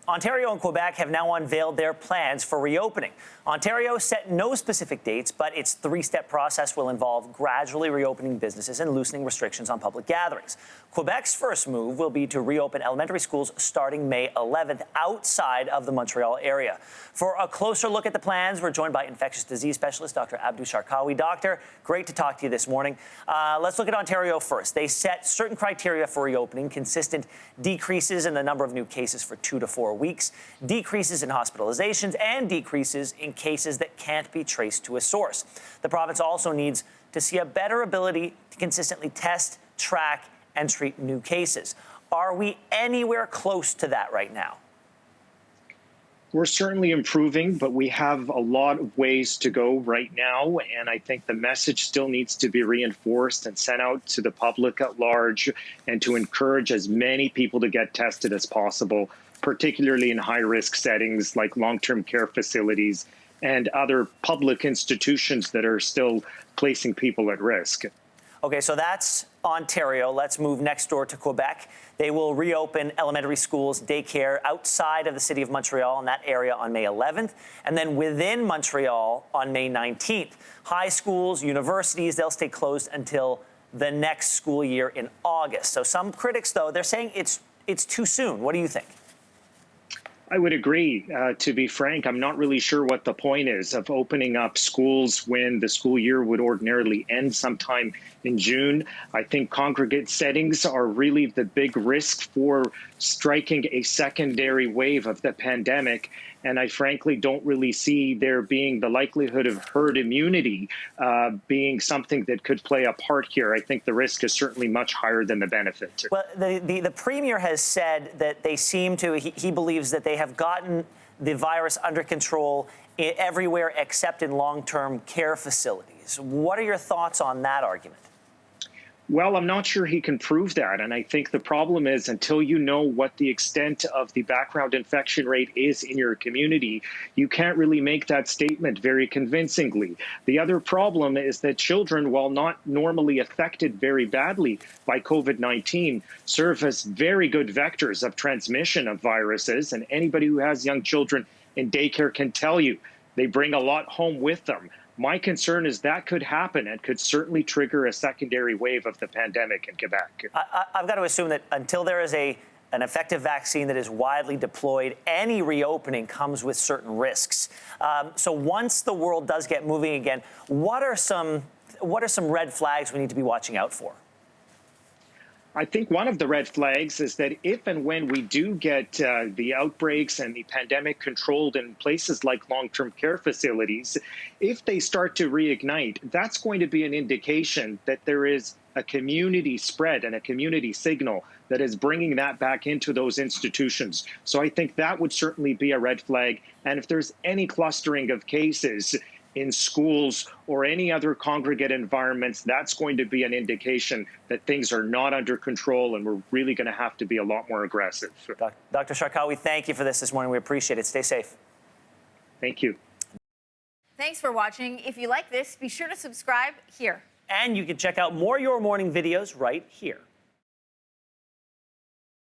Ontario and Quebec have now unveiled their plans for reopening. Ontario set no specific dates, but its three-step process will involve gradually reopening businesses and loosening restrictions on public gatherings. Quebec's first move will be to reopen elementary schools starting May 11th outside of the Montreal area. For a closer look at the plans, we're joined by infectious disease specialist Dr. Abdu Sharkawy. Doctor, great to talk to you this morning. Let's look at Ontario first. They set certain criteria for reopening: consistent decreases in the number of new cases for 2 to 4 weeks, decreases in hospitalizations, and decreases in cases that can't be traced to a source. The province also needs to see a better ability to consistently test, track, and treat new cases. Are we anywhere close to that right now? We're certainly improving, but we have a lot of ways to go right now. And I think the message still needs to be reinforced and sent out to the public at large, and to encourage as many people to get tested as possible, particularly in high-risk settings like long-term care facilities and other public institutions that are still placing people at risk. Okay, so that's Ontario. Let's move next door to Quebec. They will reopen elementary schools, daycare outside of the city of Montreal in that area on May 11th, and then within Montreal on May 19th. High schools, universities, they'll stay closed until the next school year in August. So some critics, though, they're saying it's too soon. What do you think? I would agree. To be frank, I'm not really sure what the point is of opening up schools when the school year would ordinarily end sometime in June. I think congregate settings are really the big risk for striking a secondary wave of the pandemic. And I frankly don't really see there being the likelihood of herd immunity being something that could play a part here. I think the risk is certainly much higher than the benefit. Well, the Premier has said that they seem to, he believes that they have gotten the virus under control everywhere except in long-term care facilities. What are your thoughts on that argument? Well, I'm not sure he can prove that. And I think the problem is, until you know what the extent of the background infection rate is in your community, you can't really make that statement very convincingly. The other problem is that children, while not normally affected very badly by COVID-19, serve as very good vectors of transmission of viruses. And anybody who has young children in daycare can tell you they bring a lot home with them. My concern is that could happen and could certainly trigger a secondary wave of the pandemic in Quebec. I've got to assume that until there is an effective vaccine that is widely deployed, any reopening comes with certain risks. So once the world does get moving again, what are some red flags we need to be watching out for? I think one of the red flags is that if and when we do get the outbreaks and the pandemic controlled in places like long-term care facilities, if they start to reignite, that's going to be an indication that there is a community spread and a community signal that is bringing that back into those institutions. So I think that would certainly be a red flag. And if there's any clustering of cases in schools or any other congregate environments, that's going to be an indication that things are not under control, and we're really going to have to be a lot more aggressive. Dr. Sharkawy, thank you for this morning. We appreciate it. Stay safe. Thank you. Thanks for watching. If you like this, be sure to subscribe here. And you can check out more Your Morning videos right here.